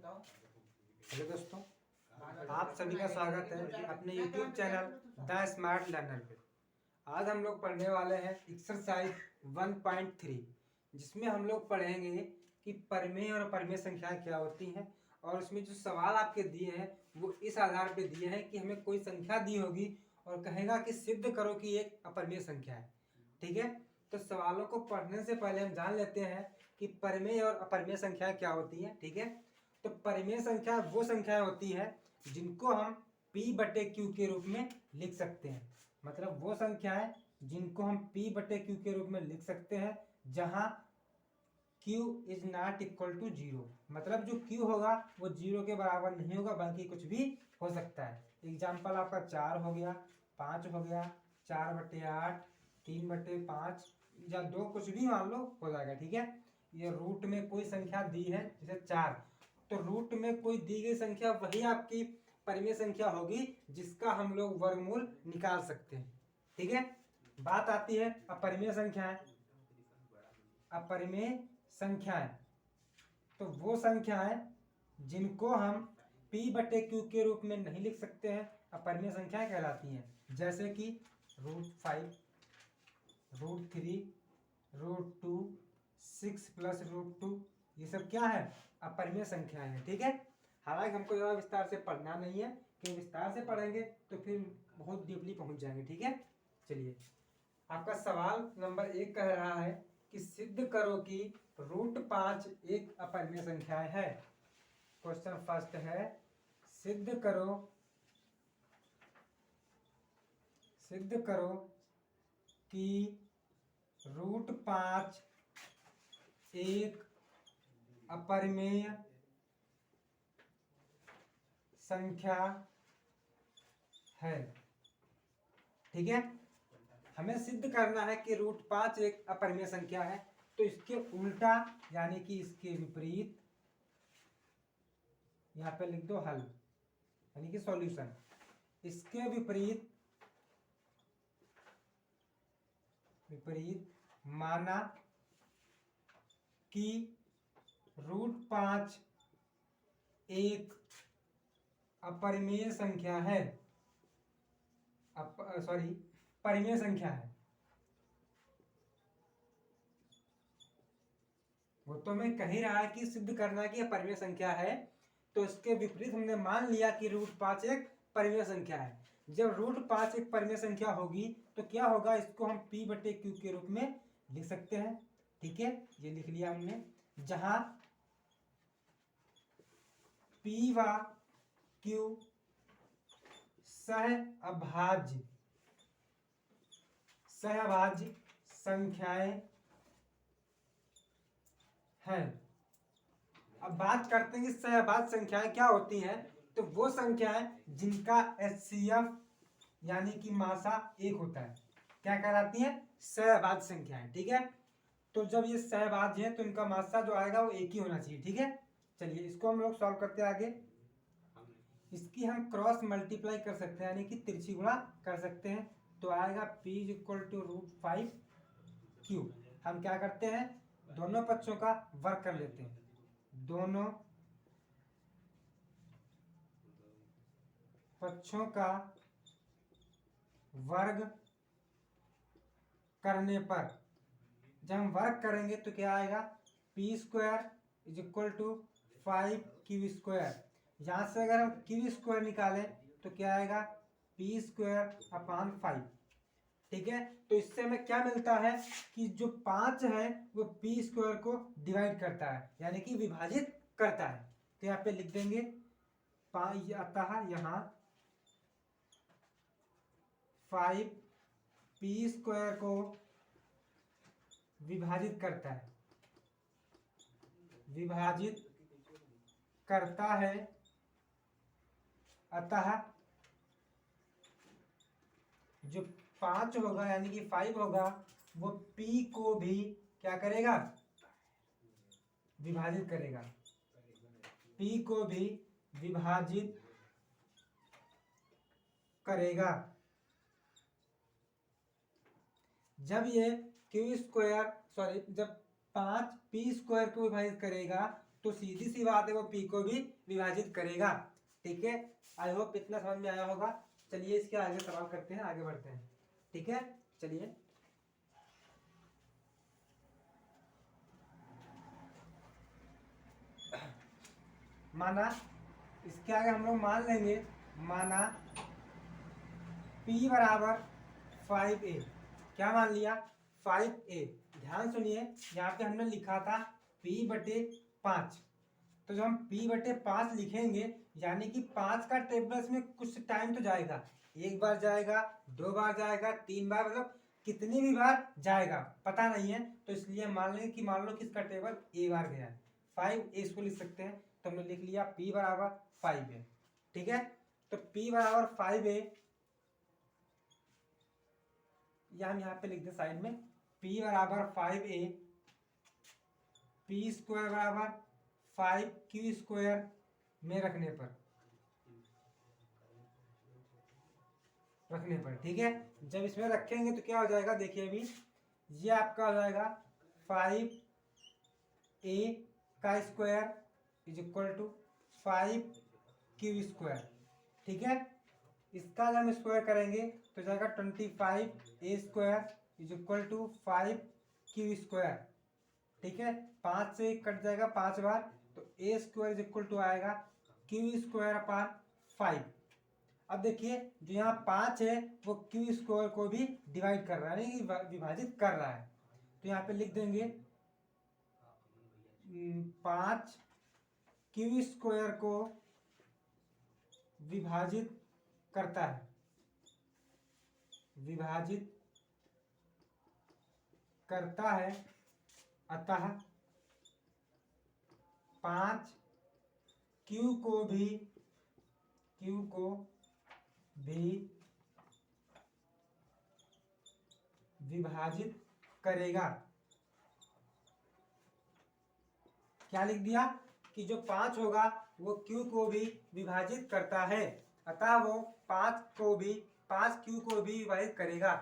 Hello दोस्तों, आप सभी का स्वागत है अपने YouTube channel the smart learner पे। आज हम लोग पढ़ने वाले हैं एक्सरसाइज 1.3, जिसमें हम लोग पढ़ेंगे कि परिमेय और अपरिमेय संख्याएं क्या होती हैं। और उसमें जो सवाल आपके दिए हैं वो इस आधार पे दिए हैं कि हमें कोई संख्या दी होगी और कहेगा कि सिद्ध करो कि एक अपरिमेय संख्या है। ठीक है, तो सवालों को पढ़ने से पहले हम जान लेते हैं कि परिमेय और अपरिमेय संख्याएं क्या होती हैं। ठीक है, तो परिमेय संख्या वो संख्याएं होती है जिनको हम P/Q के रूप में लिख सकते हैं। मतलब वो संख्याएं जिनको हम P/Q के रूप में लिख सकते हैं जहां Q is not equal to 0। मतलब जो Q होगा वो 0 के बराबर नहीं होगा, बल्कि कुछ भी हो सकता है। एग्जाम्पल आपका 4 हो गया, 5 हो गया, 4/8, 3/5 या 2, कुछ भी मान लो हो जाएगा। ठीक है, ये रूट में कोई संख्या दी है जैसे 4, तो रूट में कोई दी गई संख्या वही आपकी परिमेय संख्या होगी जिसका हम लोग वर्गमूल निकाल सकते हैं। ठीक है, बात आती है अपरिमेय संख्याएं। अपरिमेय संख्याएं तो वो संख्याएं जिनको हम P/Q के रूप में नहीं लिख सकते हैं, अपरिमेय संख्याएं कहलाती हैं। जैसे कि √5, √3, √2, 6 + √2, ये सब क्या है? अपरिमेय संख्याएं हैं। ठीक है, हालांकि हमको ज़्यादा विस्तार से पढ़ना नहीं है, क्योंकि विस्तार से पढ़ेंगे तो फिर बहुत डीपली पहुंच जाएंगे। ठीक है, चलिए, आपका सवाल नंबर 1 कह रहा है कि सिद्ध करो कि √5 एक अपरिमेय संख्या है। क्वेश्चन फर्स्ट है, सिद्ध करो कि √5 एक अपरिमेय संख्या है। ठीक है, हमें सिद्ध करना है कि √5 एक अपरिमेय संख्या है, तो इसके उल्टा यानी कि इसके विपरीत यहां पे लिख दो हल, यानी कि सॉल्यूशन। इसके विपरीत माना कि √5 एक अपरिमेय संख्या है, परिमेय संख्या है। वो तो मैं कह ही रहा है कि सिद्ध करना कि अपरिमेय संख्या है, तो इसके विपरीत हमने मान लिया कि √5 एक परिमेय संख्या है। जब √5 एक परिमेय संख्या होगी तो क्या होगा? इसको हम P/Q के रूप में लिख सकते हैं। ठीक है, ये लिख लिया हमने, जहां P व Q सहअभाज्य संख्याएं हैं। अब बात करते हैं कि सहअभाज्य संख्याएं क्या होती हैं। तो वो संख्याएं जिनका HCF यानी कि मासा 1 होता है, क्या कहलाती हैं? सहअभाज्य संख्याएं। ठीक है, तो जब ये सहअभाज्य है तो इनका मासा जो आएगा वो 1 ही होना चाहिए। ठीक है, चलिए इसको हम लोग सॉल्व करते हैं आगे। इसकी हम क्रॉस मल्टीप्लाई कर सकते हैं, यानी कि तिरछी गुणा कर सकते हैं, तो आएगा P = √5Q। हम क्या करते हैं? दोनों पक्षों का वर्ग कर लेते हैं। दोनों पक्षों का वर्ग करने पर जब हम वर्ग करेंगे तो क्या आएगा? P² = 5Q²। यहां से अगर हम Q² निकालें तो क्या आएगा? P²/5। ठीक है, तो इससे हमें क्या मिलता है कि जो 5 है वो P² को डिवाइड करता है, यानी कि विभाजित करता है। तो यहाँ पे लिख देंगे अतः यहाँ 5 P² को विभाजित करता है, अतः जो 5 होगा यानी कि 5 होगा वो P को भी क्या करेगा? विभाजित करेगा। P को भी विभाजित करेगा। जब ये जब 5 P² को विभाजित करेगा तो सीधी सी बात है वो पी को भी विभाजित करेगा। ठीक है, आई होप इतना समझ में आया होगा। चलिए इसके आगे सवाल करते हैं, आगे बढ़ते हैं। ठीक है, चलिए माना इसके आगे हम लोग मान लेंगे, माना P बराबर 5a। क्या मान लिया? 5a। ध्यान सुनिए, यहाँ पे हमने लिखा था P/5। तो जब हम P/5 लिखेंगे यानी कि 5 का टेबल्स में कुछ टाइम तो जाएगा, एक बार जाएगा, 2 बार जाएगा, 3 बार, मतलब कितनी भी बार जाएगा पता नहीं है। तो इसलिए मान लें कि मान लो कि इसका टेबल a बार गया है, 5a इसको लिख सकते हैं। तो हमने लिख लिया P बराबर 5a। ठीक है, तो P बराबर 5a, या हम यहाँ पे लिख दें साइड में, P बराबर 5a, P स्क्वायर बराबर 5q² में रखने पर, ठीक है। जब इसमें रखेंगे तो क्या हो जाएगा, देखिए अभी ये आपका हो जाएगा 5a का square is equal to 5q²। ठीक है, इसका जब हम स्क्वायर करेंगे तो जाएगा 25a² is equal to 5q²। ठीक है, 5 से कट जाएगा 5 बार, तो a² इज इक्वल टू आएगा q²/5। अब देखिए जो यहाँ 5 है वो q² को भी डिवाइड कर रहा है, यानी विभाजित कर रहा है। तो यहाँ पे लिख देंगे 5 q² को विभाजित करता है, अतः 5q को भी विभाजित करेगा। क्या लिख दिया कि जो 5 होगा वो q को भी विभाजित करता है, अतः वो 5q को भी विभाजित करेगा।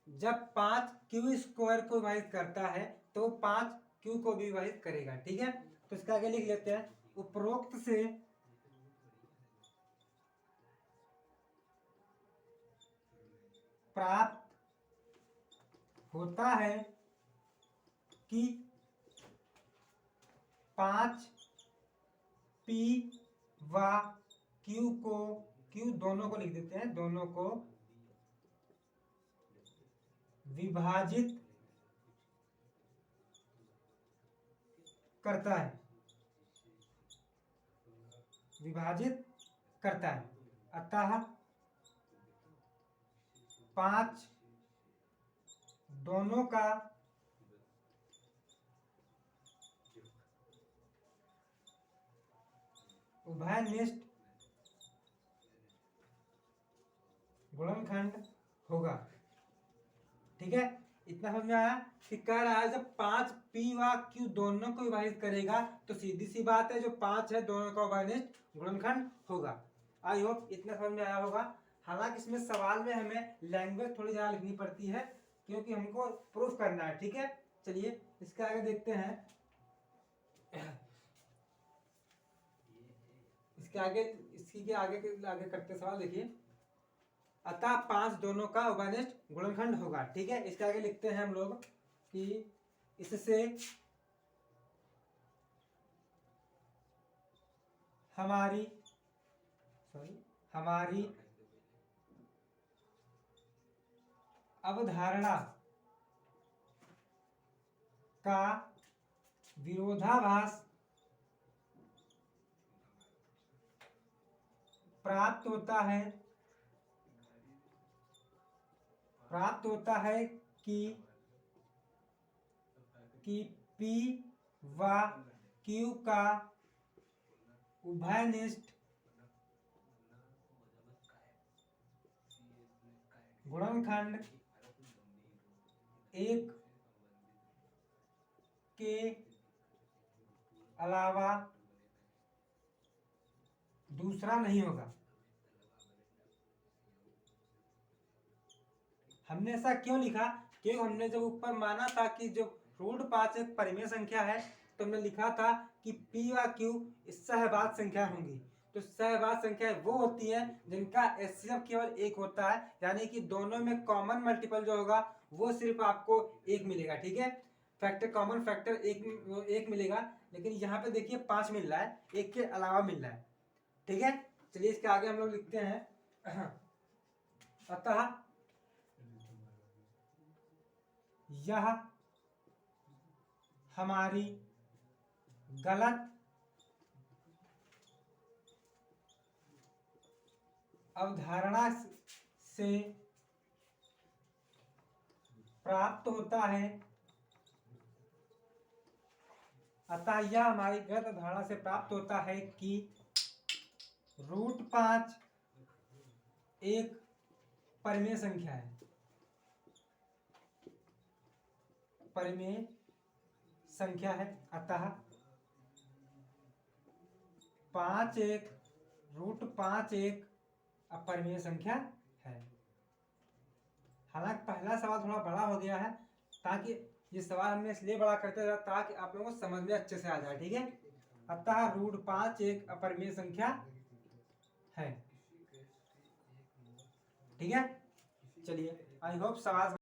जब 5q² को विभाजित करता है तो 5q को भी विभाजित करेगा। ठीक है, तो इसका आगे लिख लेते हैं, उपरोक्त से प्राप्त होता है कि 5p व q दोनों को लिख देते हैं, दोनों को विभाजित करता है, अतः 5 दोनों का उभयनिष्ठ गुणनखंड होगा। ठीक है, इतना समझ में आया कि कह रहा है जब 5p व q दोनों को विभाजित करेगा तो सीधी सी बात है जो 5 है दोनों का उभयनिष्ठ गुणनखंड होगा। आई होप इतना समझ में आया होगा। हालांकि इसमें सवाल में हमें लैंग्वेज थोड़ी ज़्यादा लिखनी पड़ती है क्योंकि हमको प्रूफ करना है। ठीक है, चलिए इसके आगे देखते हैं। इसके आगे करते सवाल देखिए, अतः 5 दोनों का उभयनिष्ठ गुणनखंड होगा। ठीक है, इसके आगे लिखते हैं हम लोग कि इससे हमारी अवधारणा का विरोधाभास प्राप्त होता है कि p व q का उभयनिष्ठ गुणनखंड एक के अलावा दूसरा नहीं होगा। हमने ऐसा क्यों लिखा? क्योंकि हमने जब ऊपर माना था कि जो √5 एक परिमेय संख्या है तो हमने लिखा था कि पी व क्यू सहवाद संख्या होंगी। तो सहवाद संख्या वो होती है जिनका एचसीएफ केवल एक होता है, यानी कि दोनों में कॉमन मल्टीपल जो होगा वो सिर्फ आपको एक मिलेगा। ठीक है, फैक्टर कॉमन फैक्टर एक मिलेगा, लेकिन यहाँ पे देखिए 5 मिल रहा है, एक के अलावा मिल रहा है। ठीक है, चलिए इसके आगे हम लोग लिखते हैं अतः यह हमारी गलत अवधारणा से प्राप्त होता है। अतः यह हमारी गलत अवधारणा से प्राप्त होता है कि √5 एक परिमेय संख्या है। परिमेय संख्या है, अतः 5 एक अपरिमेय संख्या है। हालांकि पहला सवाल थोड़ा बड़ा हो गया है, ताकि ये सवाल हमने इसलिए बड़ा करते रहा ताकि आप लोगों को समझ में अच्छे से आ जाए। ठीक है, अतः √5 एक अपरिमेय संख्या है। ठीक है, चलिए आई होप सवाल